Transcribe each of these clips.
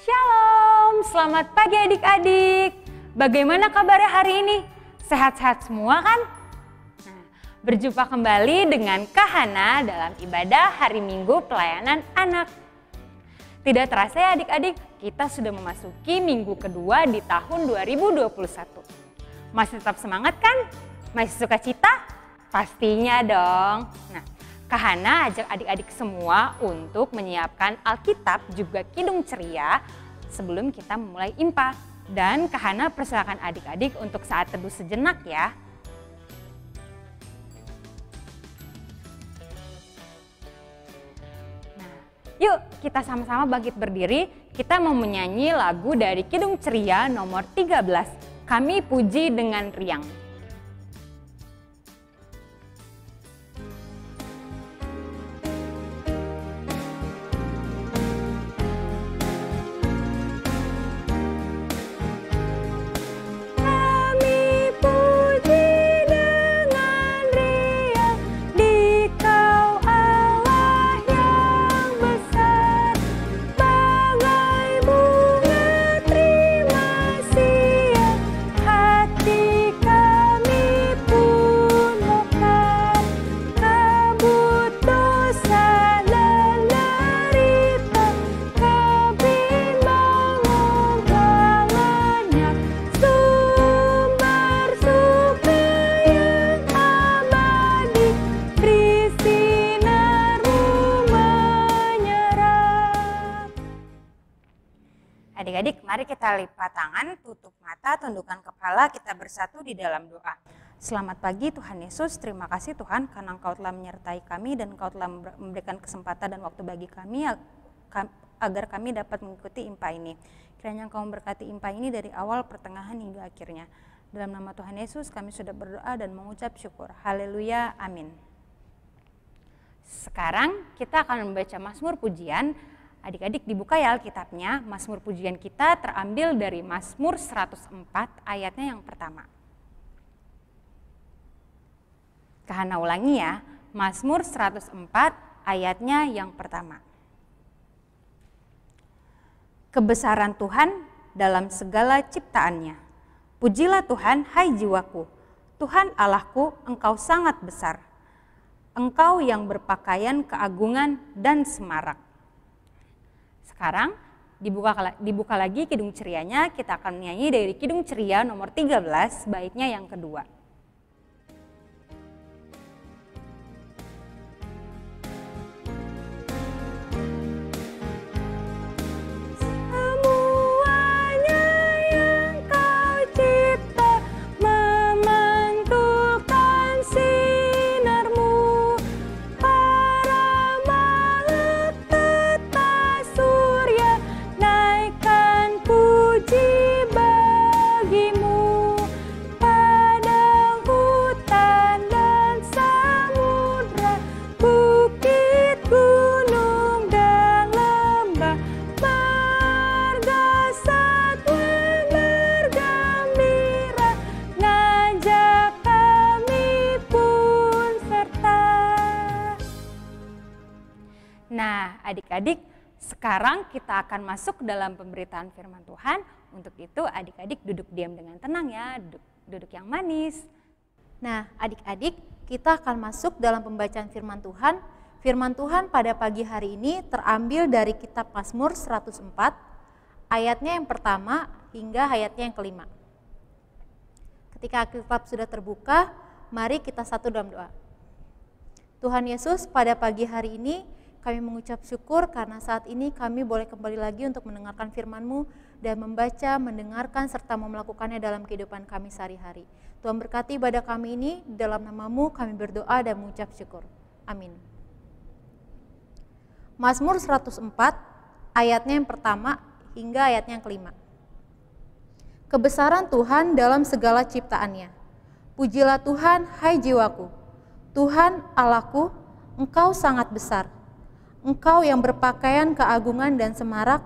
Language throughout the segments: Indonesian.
Shalom, selamat pagi adik-adik. Bagaimana kabarnya hari ini? Sehat-sehat semua kan? Nah, berjumpa kembali dengan Kak Hana dalam ibadah hari Minggu pelayanan anak. Tidak terasa ya adik-adik, kita sudah memasuki minggu kedua di tahun 2021. Masih tetap semangat kan? Masih suka cita? Pastinya dong. Nah, Kak Hana ajak adik-adik semua untuk menyiapkan Alkitab juga Kidung Ceria sebelum kita memulai IMPA. Dan Kak Hana persilakan adik-adik untuk saat teduh sejenak ya. Nah, yuk kita sama-sama bangkit berdiri. Kita mau menyanyi lagu dari Kidung Ceria nomor 13. Kami puji dengan riang. Adik-adik, mari kita lipat tangan, tutup mata, tundukkan kepala, kita bersatu di dalam doa. Selamat pagi Tuhan Yesus, terima kasih Tuhan karena Engkau telah menyertai kami dan Engkau telah memberikan kesempatan dan waktu bagi kami agar kami dapat mengikuti IMPA ini. Kiranya Engkau memberkati IMPA ini dari awal, pertengahan hingga akhirnya. Dalam nama Tuhan Yesus kami sudah berdoa dan mengucap syukur. Haleluya, amin. Sekarang kita akan membaca Mazmur Pujian. Adik-adik dibuka ya Alkitabnya, Mazmur pujian kita terambil dari Mazmur 104 ayatnya yang pertama. Kak Hana ulangi ya, Mazmur 104 ayatnya yang pertama. Kebesaran Tuhan dalam segala ciptaannya. Pujilah Tuhan, hai jiwaku. Tuhan Allahku, Engkau sangat besar. Engkau yang berpakaian keagungan dan semarak. Sekarang dibuka lagi Kidung Cerianya, kita akan menyanyi dari Kidung Ceria nomor 13 baitnya yang kedua. Nah, adik-adik, sekarang kita akan masuk dalam pemberitaan firman Tuhan. Untuk itu adik-adik duduk diam dengan tenang ya, duduk yang manis. Nah, adik-adik, kita akan masuk dalam pembacaan firman Tuhan. Firman Tuhan pada pagi hari ini terambil dari kitab Mazmur 104, ayatnya yang pertama hingga ayatnya yang kelima. Ketika Alkitab sudah terbuka, mari kita satu dalam doa. Tuhan Yesus, pada pagi hari ini kami mengucap syukur karena saat ini kami boleh kembali lagi untuk mendengarkan firman-Mu dan membaca, mendengarkan, serta melakukannya dalam kehidupan kami sehari-hari. Tuhan berkati ibadah kami ini, dalam nama-Mu kami berdoa dan mengucap syukur. Amin. Mazmur 104, ayatnya yang pertama hingga ayatnya yang kelima. Kebesaran Tuhan dalam segala ciptaannya. Pujilah Tuhan, hai jiwaku. Tuhan Allahku, Engkau sangat besar. Engkau yang berpakaian keagungan dan semarak,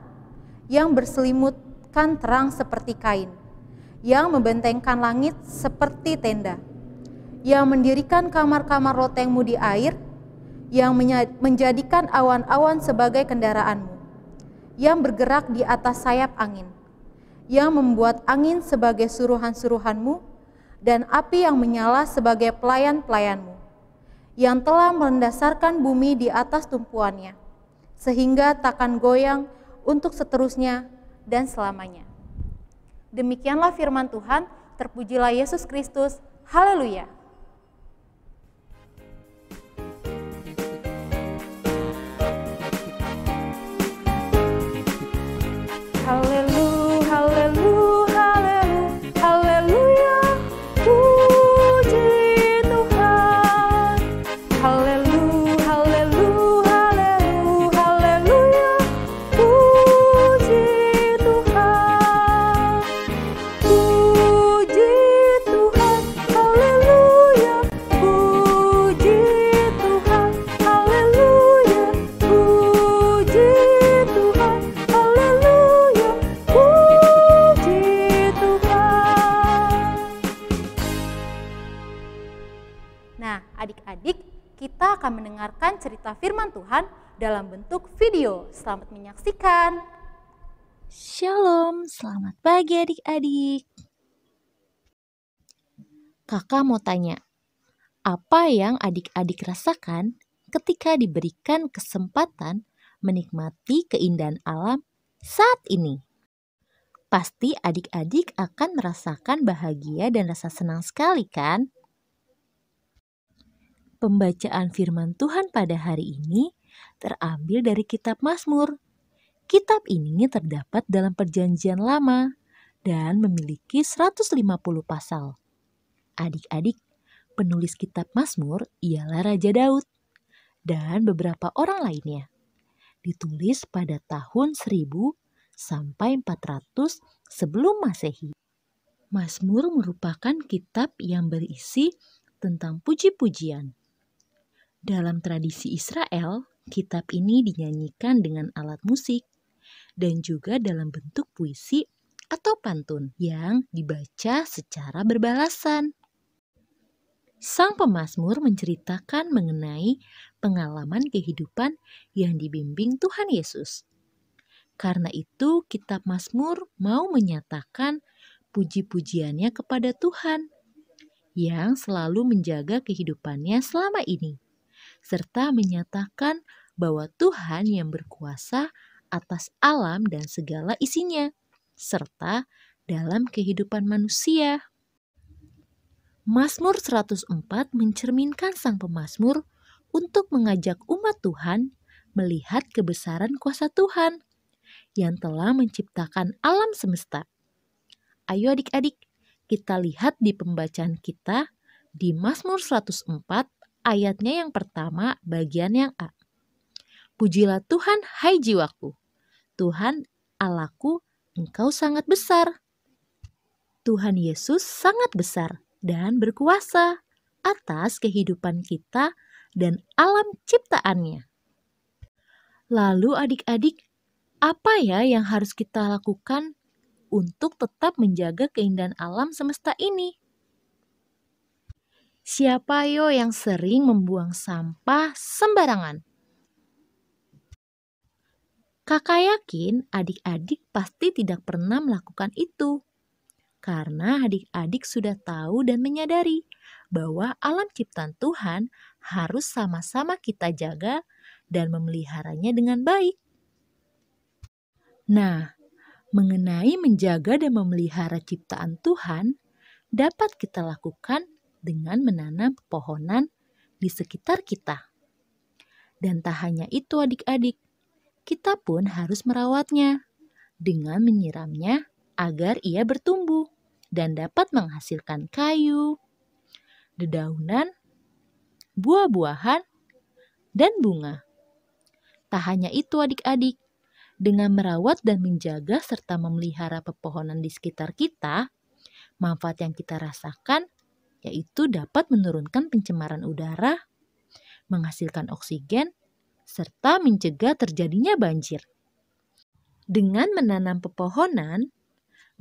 yang berselimutkan terang seperti kain, yang membentengkan langit seperti tenda, yang mendirikan kamar-kamar lotengmu di air, yang menjadikan awan-awan sebagai kendaraanmu, yang bergerak di atas sayap angin, yang membuat angin sebagai suruhan-suruhanmu, dan api yang menyala sebagai pelayan-pelayanmu, yang telah mendasarkan bumi di atas tumpuannya, sehingga takkan goyang untuk seterusnya dan selamanya. Demikianlah firman Tuhan, terpujilah Yesus Kristus, haleluya. Haleluya, haleluya, haleluya, puji Tuhan. Haleluya, haleluya, haleluya, puji Tuhan. Puji Tuhan, haleluya, puji Tuhan, haleluya, puji Tuhan, haleluya, puji Tuhan. Nah, adik-adik, kita akan mendengarkan cerita firman Tuhan dalam bentuk video. Selamat menyaksikan. Shalom, selamat pagi adik-adik. Kakak mau tanya, apa yang adik-adik rasakan ketika diberikan kesempatan menikmati keindahan alam saat ini? Pasti adik-adik akan merasakan bahagia dan rasa senang sekali kan? Pembacaan firman Tuhan pada hari ini terambil dari kitab Mazmur. Kitab ini terdapat dalam Perjanjian Lama dan memiliki 150 pasal. Adik-adik, penulis kitab Mazmur ialah Raja Daud dan beberapa orang lainnya. Ditulis pada tahun 1000 sampai 400 sebelum Masehi. Mazmur merupakan kitab yang berisi tentang puji-pujian. Dalam tradisi Israel, kitab ini dinyanyikan dengan alat musik dan juga dalam bentuk puisi atau pantun yang dibaca secara berbalasan. Sang pemazmur menceritakan mengenai pengalaman kehidupan yang dibimbing Tuhan Yesus. Karena itu, kitab Mazmur mau menyatakan puji-pujiannya kepada Tuhan yang selalu menjaga kehidupannya selama ini, serta menyatakan bahwa Tuhan yang berkuasa atas alam dan segala isinya, serta dalam kehidupan manusia. Mazmur 104 mencerminkan sang pemazmur untuk mengajak umat Tuhan melihat kebesaran kuasa Tuhan yang telah menciptakan alam semesta. Ayo adik-adik, kita lihat di pembacaan kita di Mazmur 104 ayatnya yang pertama bagian yang A. Pujilah Tuhan hai jiwaku, Tuhan Allahku, Engkau sangat besar. Tuhan Yesus sangat besar dan berkuasa atas kehidupan kita dan alam ciptaannya. Lalu adik-adik, apa ya yang harus kita lakukan untuk tetap menjaga keindahan alam semesta ini? Siapa yo yang sering membuang sampah sembarangan? Kakak yakin adik-adik pasti tidak pernah melakukan itu. Karena adik-adik sudah tahu dan menyadari bahwa alam ciptaan Tuhan harus sama-sama kita jaga dan memeliharanya dengan baik. Nah, mengenai menjaga dan memelihara ciptaan Tuhan dapat kita lakukan dengan menanam pepohonan di sekitar kita. Dan tak hanya itu adik-adik, kita pun harus merawatnya dengan menyiramnya agar ia bertumbuh dan dapat menghasilkan kayu, dedaunan, buah-buahan, dan bunga. Tak hanya itu adik-adik, dengan merawat dan menjaga serta memelihara pepohonan di sekitar kita, manfaat yang kita rasakan yaitu dapat menurunkan pencemaran udara, menghasilkan oksigen, serta mencegah terjadinya banjir. Dengan menanam pepohonan,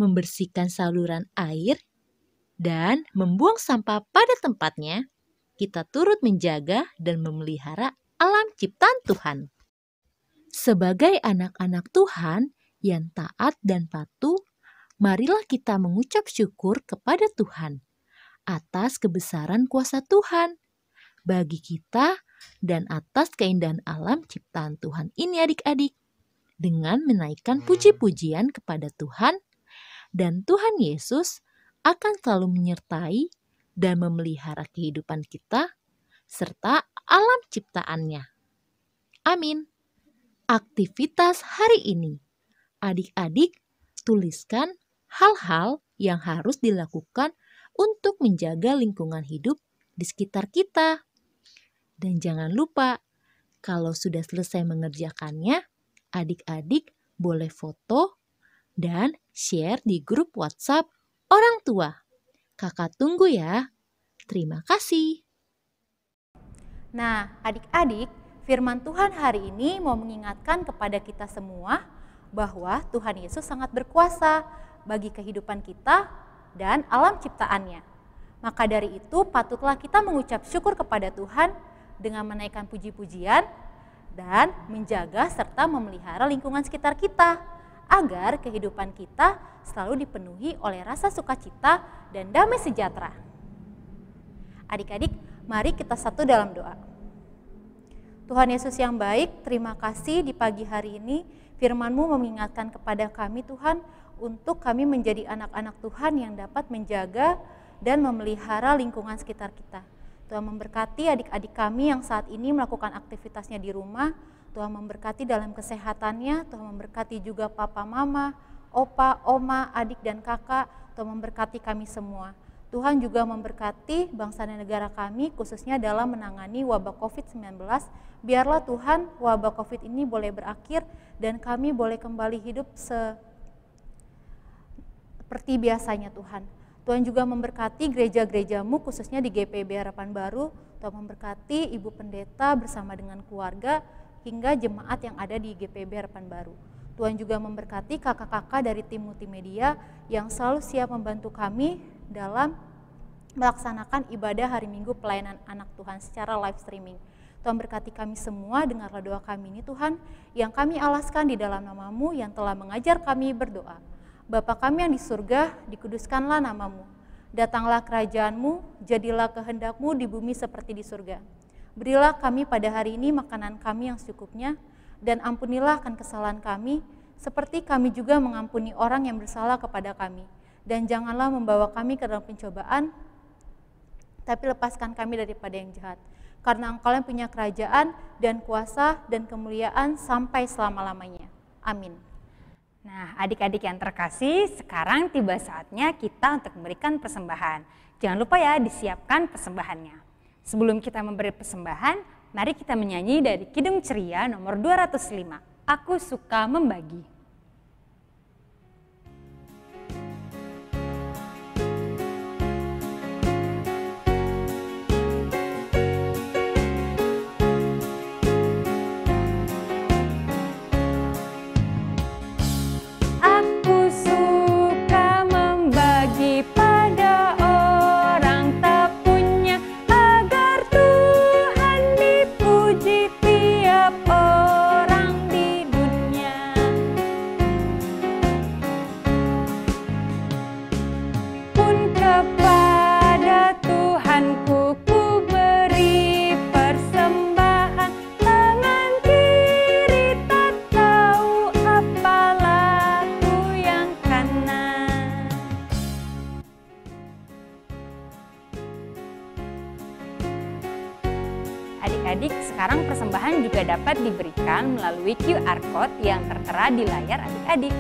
membersihkan saluran air, dan membuang sampah pada tempatnya, kita turut menjaga dan memelihara alam ciptaan Tuhan. Sebagai anak-anak Tuhan yang taat dan patuh, marilah kita mengucap syukur kepada Tuhan atas kebesaran kuasa Tuhan bagi kita dan atas keindahan alam ciptaan Tuhan ini adik-adik. Dengan menaikkan puji-pujian kepada Tuhan, dan Tuhan Yesus akan selalu menyertai dan memelihara kehidupan kita serta alam ciptaannya. Amin. Aktivitas hari ini. Adik-adik, tuliskan hal-hal yang harus dilakukan untuk menjaga lingkungan hidup di sekitar kita. Dan jangan lupa, kalau sudah selesai mengerjakannya, adik-adik boleh foto dan share di grup WhatsApp orang tua. Kakak tunggu ya. Terima kasih. Nah, adik-adik, firman Tuhan hari ini mau mengingatkan kepada kita semua bahwa Tuhan Yesus sangat berkuasa bagi kehidupan kita dan alam ciptaannya. Maka dari itu patutlah kita mengucap syukur kepada Tuhan dengan menaikkan puji-pujian dan menjaga serta memelihara lingkungan sekitar kita agar kehidupan kita selalu dipenuhi oleh rasa sukacita dan damai sejahtera. Adik-adik, mari kita satu dalam doa. Tuhan Yesus yang baik, terima kasih di pagi hari ini firman-Mu mengingatkan kepada kami Tuhan untuk kami menjadi anak-anak Tuhan yang dapat menjaga dan memelihara lingkungan sekitar kita. Tuhan memberkati adik-adik kami yang saat ini melakukan aktivitasnya di rumah. Tuhan memberkati dalam kesehatannya. Tuhan memberkati juga papa, mama, opa, oma, adik dan kakak. Tuhan memberkati kami semua. Tuhan juga memberkati bangsa dan negara kami khususnya dalam menangani wabah COVID-19. Biarlah Tuhan wabah COVID ini boleh berakhir dan kami boleh kembali hidup seperti biasanya Tuhan. Tuhan juga memberkati gereja-gerejamu khususnya di GPB Harapan Baru. Tuhan memberkati Ibu Pendeta bersama dengan keluarga hingga jemaat yang ada di GPB Harapan Baru. Tuhan juga memberkati kakak-kakak dari tim multimedia yang selalu siap membantu kami dalam melaksanakan ibadah hari Minggu pelayanan anak Tuhan secara live streaming. Tuhan berkati kami semua, dengarlah doa kami ini Tuhan, yang kami alaskan di dalam nama-Mu yang telah mengajar kami berdoa. Bapa kami yang di surga, dikuduskanlah nama-Mu. Datanglah kerajaan-Mu, jadilah kehendak-Mu di bumi seperti di surga. Berilah kami pada hari ini makanan kami yang secukupnya, dan ampunilah akan kesalahan kami, seperti kami juga mengampuni orang yang bersalah kepada kami. Dan janganlah membawa kami ke dalam pencobaan, tapi lepaskan kami daripada yang jahat. Karena Engkau yang punya kerajaan dan kuasa dan kemuliaan sampai selama-lamanya. Amin. Nah, adik-adik yang terkasih, sekarang tiba saatnya kita untuk memberikan persembahan. Jangan lupa ya, disiapkan persembahannya. Sebelum kita memberi persembahan, mari kita menyanyi dari Kidung Ceria nomor 205. Aku suka membagi. Adik-adik, sekarang persembahan juga dapat diberikan melalui QR Code yang tertera di layar adik-adik.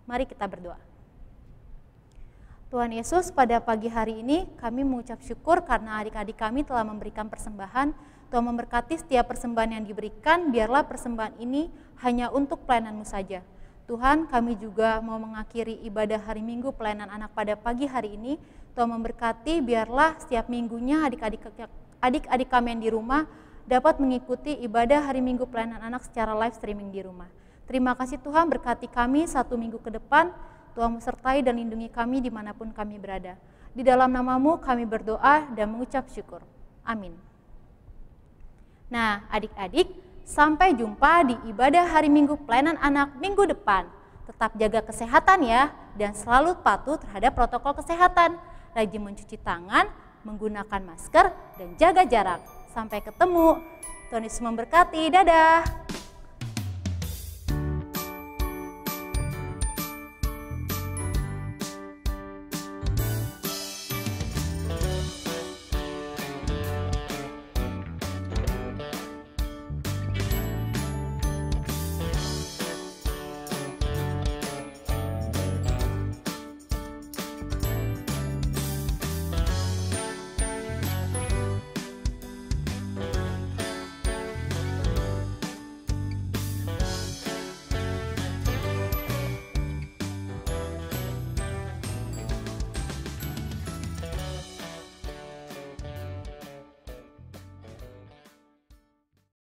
Mari kita berdoa. Tuhan Yesus, pada pagi hari ini kami mengucap syukur karena adik-adik kami telah memberikan persembahan. Tuhan memberkati setiap persembahan yang diberikan, biarlah persembahan ini hanya untuk pelayanan-Mu saja. Tuhan, kami juga mau mengakhiri ibadah hari Minggu pelayanan anak pada pagi hari ini. Tuhan memberkati, biarlah setiap minggunya adik-adik kami yang di rumah dapat mengikuti ibadah hari Minggu pelayanan anak secara live streaming di rumah. Terima kasih Tuhan, berkati kami 1 minggu ke depan. Tuhan menyertai dan lindungi kami dimanapun kami berada. Di dalam nama-Mu kami berdoa dan mengucap syukur. Amin. Nah, adik-adik, sampai jumpa di ibadah hari Minggu pelayanan anak minggu depan. Tetap jaga kesehatan ya, dan selalu patuh terhadap protokol kesehatan. Rajin mencuci tangan, menggunakan masker, dan jaga jarak. Sampai ketemu. Tuhan Yesus memberkati. Dadah.